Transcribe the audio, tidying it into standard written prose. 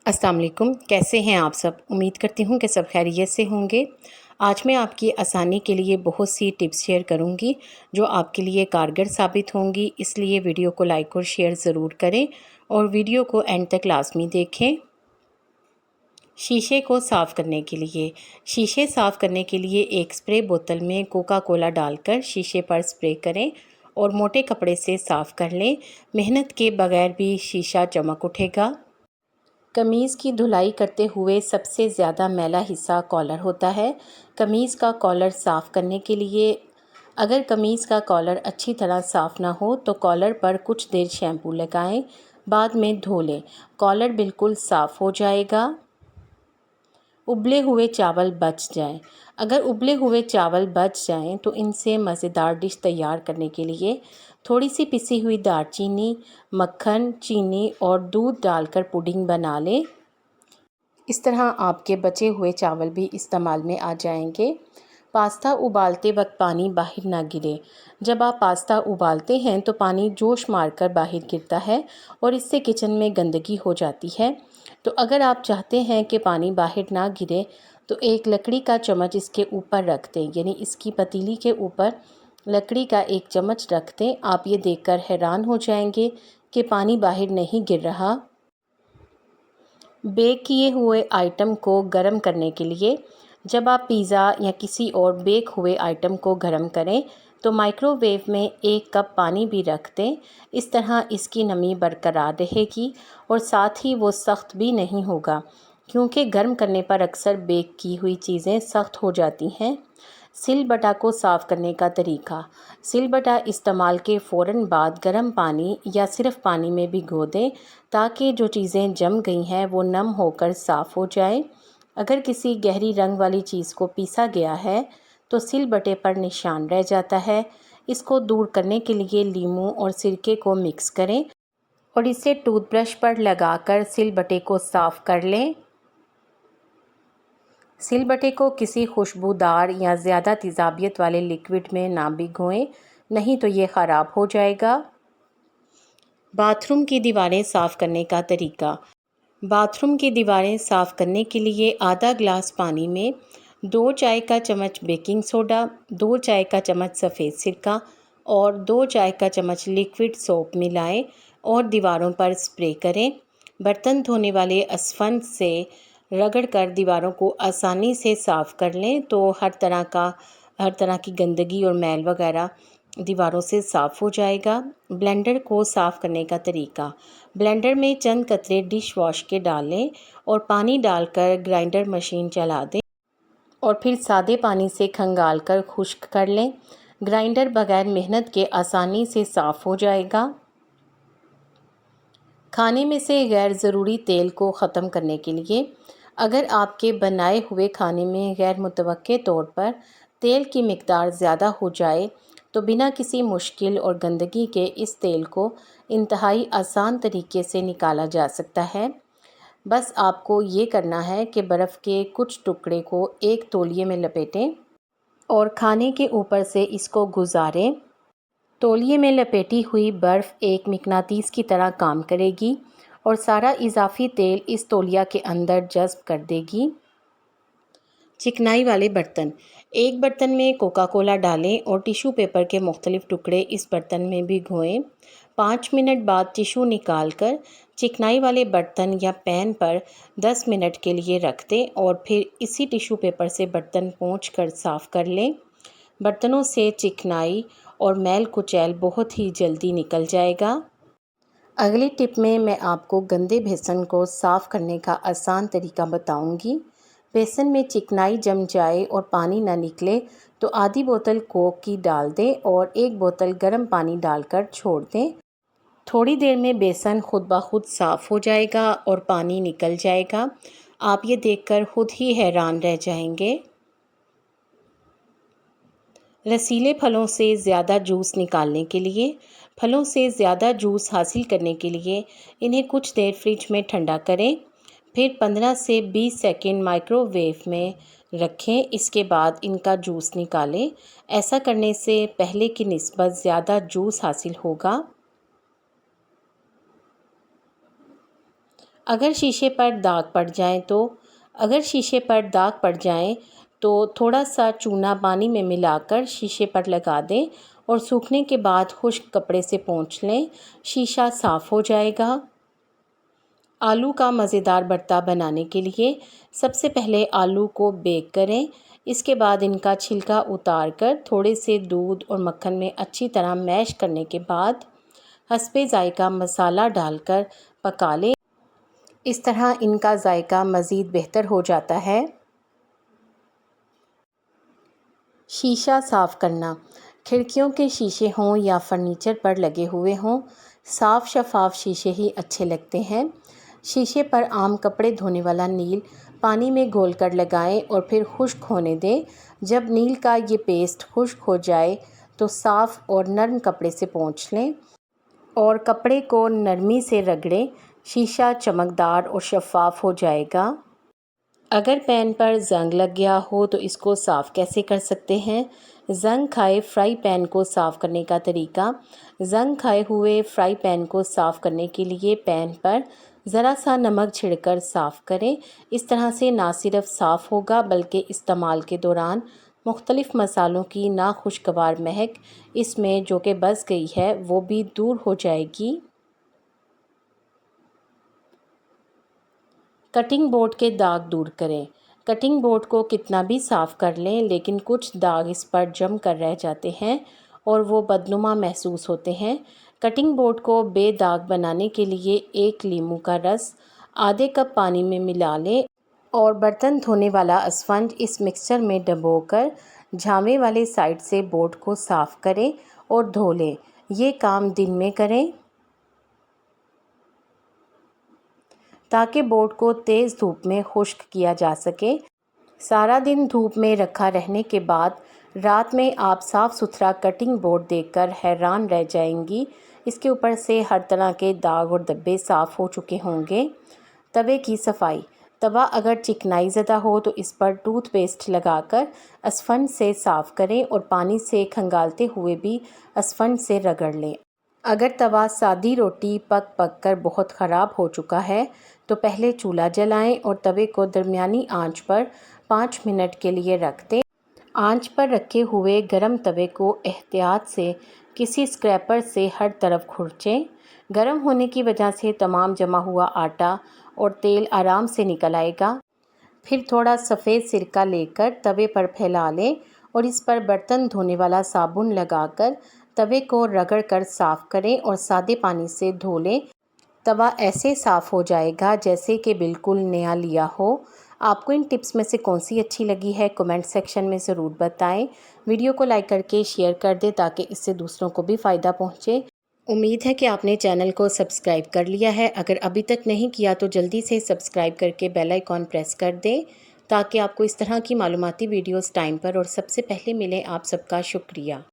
अस्सलाम वालेकुम। कैसे हैं आप सब? उम्मीद करती हूँ कि सब खैरियत से होंगे। आज मैं आपकी आसानी के लिए बहुत सी टिप्स शेयर करूँगी जो आपके लिए कारगर साबित होंगी, इसलिए वीडियो को लाइक और शेयर ज़रूर करें और वीडियो को एंड तक लाजमी देखें। शीशे को साफ़ करने के लिए शीशे साफ़ करने के लिए एक स्प्रे बोतल में कोका कोला डालकर शीशे पर स्प्रे करें और मोटे कपड़े से साफ़ कर लें। मेहनत के बगैर भी शीशा चमक उठेगा। कमीज़ की धुलाई करते हुए सबसे ज़्यादा मैला हिस्सा कॉलर होता है। कमीज़ का कॉलर साफ़ करने के लिए अगर कमीज़ का कॉलर अच्छी तरह साफ़ ना हो तो कॉलर पर कुछ देर शैम्पू लगाएं, बाद में धो लें। कॉलर बिल्कुल साफ़ हो जाएगा। उबले हुए चावल बच जाएं। अगर उबले हुए चावल बच जाएं तो इनसे मज़ेदार डिश तैयार करने के लिए थोड़ी सी पिसी हुई दालचीनी, मक्खन, चीनी और दूध डालकर पुडिंग बना लें। इस तरह आपके बचे हुए चावल भी इस्तेमाल में आ जाएंगे। पास्ता उबालते वक्त पानी बाहर ना गिरे। जब आप पास्ता उबालते हैं तो पानी जोश मारकर बाहर गिरता है और इससे किचन में गंदगी हो जाती है। तो अगर आप चाहते हैं कि पानी बाहर ना गिरे तो एक लकड़ी का चम्मच इसके ऊपर रख दें, यानी इसकी पतीली के ऊपर लकड़ी का एक चम्मच रख दें। आप ये देखकर हैरान हो जाएंगे कि पानी बाहर नहीं गिर रहा। बेक किए हुए आइटम को गर्म करने के लिए जब आप पिज़्ज़ा या किसी और बेक हुए आइटम को गर्म करें तो माइक्रोवेव में 1 कप पानी भी रख दें। इस तरह इसकी नमी बरकरार रहेगी और साथ ही वो सख्त भी नहीं होगा, क्योंकि गर्म करने पर अक्सर बेक की हुई चीज़ें सख्त हो जाती हैं। सिलबटा को साफ़ करने का तरीका। सिलबटा इस्तेमाल के फ़ौरन बाद गर्म पानी या सिर्फ़ पानी में भिगो दें ताकि जो चीज़ें जम गई हैं वो नम होकर साफ़ हो जाएं। अगर किसी गहरी रंग वाली चीज़ को पीसा गया है तो सिलबटे पर निशान रह जाता है। इसको दूर करने के लिए लीमू और सिरके को मिक्स करें और इसे टूथब्रश पर लगाकर सिलबटे को साफ़ कर लें। सिलबटे को किसी खुशबूदार या ज़्यादा तेज़ाबियत वाले लिक्विड में ना भिगोएं, नहीं तो ये ख़राब हो जाएगा। बाथरूम की दीवारें साफ़ करने का तरीका। बाथरूम की दीवारें साफ़ करने के लिए आधा ग्लास पानी में 2 चाय का चम्मच बेकिंग सोडा, 2 चाय का चम्मच सफ़ेद सिरका और 2 चाय का चम्मच लिक्विड सोप मिलाएं और दीवारों पर स्प्रे करें। बर्तन धोने वाले स्पंज से रगड़कर दीवारों को आसानी से साफ़ कर लें तो हर तरह की गंदगी और मैल वगैरह दीवारों से साफ़ हो जाएगा। ब्लेंडर को साफ़ करने का तरीका। ब्लेंडर में चंद कतरे डिश वॉश के डालें और पानी डालकर ग्राइंडर मशीन चला दें और फिर सादे पानी से खंगाल कर खुश्क कर लें। ग्राइंडर बगैर मेहनत के आसानी से साफ़ हो जाएगा। खाने में से गैर ज़रूरी तेल को ख़त्म करने के लिए अगर आपके बनाए हुए खाने में गैर मुतवक्के तौर पर तेल की मिकदार ज़्यादा हो जाए तो बिना किसी मुश्किल और गंदगी के इस तेल को इंतहाई आसान तरीके से निकाला जा सकता है। बस आपको ये करना है कि बर्फ़ के कुछ टुकड़े को एक तौलिए में लपेटें और खाने के ऊपर से इसको गुजारें। तौलिए में लपेटी हुई बर्फ़ एक मिकनातीस की तरह काम करेगी और सारा इजाफी तेल इस तौलिया के अंदर जज़्ब कर देगी। चिकनाई वाले बर्तन। एक बर्तन में कोका कोला डालें और टिश्यू पेपर के मुख्तलिफ टुकड़े इस बर्तन में भिगोएं। 5 मिनट बाद टिश्यू निकाल कर चिकनाई वाले बर्तन या पैन पर 10 मिनट के लिए रख दें और फिर इसी टिश्यू पेपर से बर्तन पोंछ कर साफ़ कर लें। बर्तनों से चिकनाई और मैल कुचैल बहुत ही जल्दी निकल जाएगा। अगली टिप में मैं आपको गंदे बेसन को साफ़ करने का आसान तरीका बताऊंगी। बेसन में चिकनाई जम जाए और पानी ना निकले तो आधी बोतल कोक की डाल दें और 1 बोतल गर्म पानी डालकर छोड़ दें। थोड़ी देर में बेसन खुद ब खुद साफ़ हो जाएगा और पानी निकल जाएगा। आप ये देखकर खुद ही हैरान रह जाएंगे। रसीले फलों से ज़्यादा जूस निकालने के लिए फलों से ज़्यादा जूस हासिल करने के लिए इन्हें कुछ देर फ्रिज में ठंडा करें, फिर 15 से 20 सेकंड माइक्रोवेव में रखें। इसके बाद इनका जूस निकालें। ऐसा करने से पहले की निस्बत ज़्यादा जूस हासिल होगा। अगर शीशे पर दाग पड़ जाएं तो थोड़ा सा चूना पानी में मिलाकर शीशे पर लगा दें और सूखने के बाद खुश्क कपड़े से पोंछ लें। शीशा साफ़ हो जाएगा। आलू का मज़ेदार भरता बनाने के लिए सबसे पहले आलू को बेक करें। इसके बाद इनका छिलका उतार कर थोड़े से दूध और मक्खन में अच्छी तरह मैश करने के बाद हस्बे ज़ायका मसाला डालकर पका लें। इस तरह इनका ज़ायका मज़ीद बेहतर हो जाता है। शीशा साफ़ करना। खिड़कियों के शीशे हों या फर्नीचर पर लगे हुए हों, साफ़ शफाफ शीशे ही अच्छे लगते हैं। शीशे पर आम कपड़े धोने वाला नील पानी में घोलकर लगाएं और फिर खुश्क होने दें। जब नील का ये पेस्ट खुश्क हो जाए तो साफ़ और नरम कपड़े से पोंछ लें और कपड़े को नरमी से रगड़ें। शीशा चमकदार और शफ़ाफ़ हो जाएगा। अगर पैन पर जंग लग गया हो तो इसको साफ़ कैसे कर सकते हैं? जंग खाए फ्राई पैन को साफ़ करने का तरीका। जंग खाए हुए फ्राई पैन को साफ़ करने के लिए पैन पर ज़रा सा नमक छिड़कर साफ़ करें। इस तरह से ना सिर्फ साफ़ होगा बल्कि इस्तेमाल के दौरान मुख्तलिफ़ मसालों की नाखुशगवार महक इसमें जो कि बस गई है वो भी दूर हो जाएगी। कटिंग बोर्ड के दाग दूर करें। कटिंग बोर्ड को कितना भी साफ़ कर लें लेकिन कुछ दाग इस पर जम कर रह जाते हैं और वो बदनुमा महसूस होते हैं। कटिंग बोर्ड को बेदाग बनाने के लिए 1 लीमू का रस आधे कप पानी में मिला लें और बर्तन धोने वाला स्पंज इस मिक्सचर में डुबोकर झावे वाले साइड से बोर्ड को साफ़ करें और धो लें। ये काम दिन में करें ताकि बोर्ड को तेज़ धूप में खुश्क किया जा सके। सारा दिन धूप में रखा रहने के बाद रात में आप साफ़ सुथरा कटिंग बोर्ड देखकर हैरान रह जाएंगी। इसके ऊपर से हर तरह के दाग और धब्बे साफ़ हो चुके होंगे। तवे की सफाई। तवा अगर चिकनाई ज़्यादा हो तो इस पर टूथपेस्ट लगाकर स्पंज से साफ़ करें और पानी से खंगालते हुए भी स्पंज से रगड़ लें। अगर तवा सादी रोटी पक कर बहुत ख़राब हो चुका है तो पहले चूल्हा जलाएं और तवे को दरमियानी आंच पर 5 मिनट के लिए रख दें। आंच पर रखे हुए गरम तवे को एहतियात से किसी स्क्रैपर से हर तरफ खुरचें। गरम होने की वजह से तमाम जमा हुआ आटा और तेल आराम से निकल आएगा। फिर थोड़ा सफ़ेद सिरका लेकर तवे पर फैला लें और इस पर बर्तन धोने वाला साबुन लगाकर तवे को रगड़ कर साफ़ करें और सादे पानी से धो लें। तवा ऐसे साफ़ हो जाएगा जैसे कि बिल्कुल नया लिया हो। आपको इन टिप्स में से कौन सी अच्छी लगी है कमेंट सेक्शन में ज़रूर बताएं। वीडियो को लाइक करके शेयर कर दें ताकि इससे दूसरों को भी फ़ायदा पहुंचे। उम्मीद है कि आपने चैनल को सब्सक्राइब कर लिया है। अगर अभी तक नहीं किया तो जल्दी से सब्सक्राइब करके बेल आइकॉन प्रेस कर दें ताकि आपको इस तरह की मालूमाती वीडियोस टाइम पर और सबसे पहले मिले। आप सबका शुक्रिया।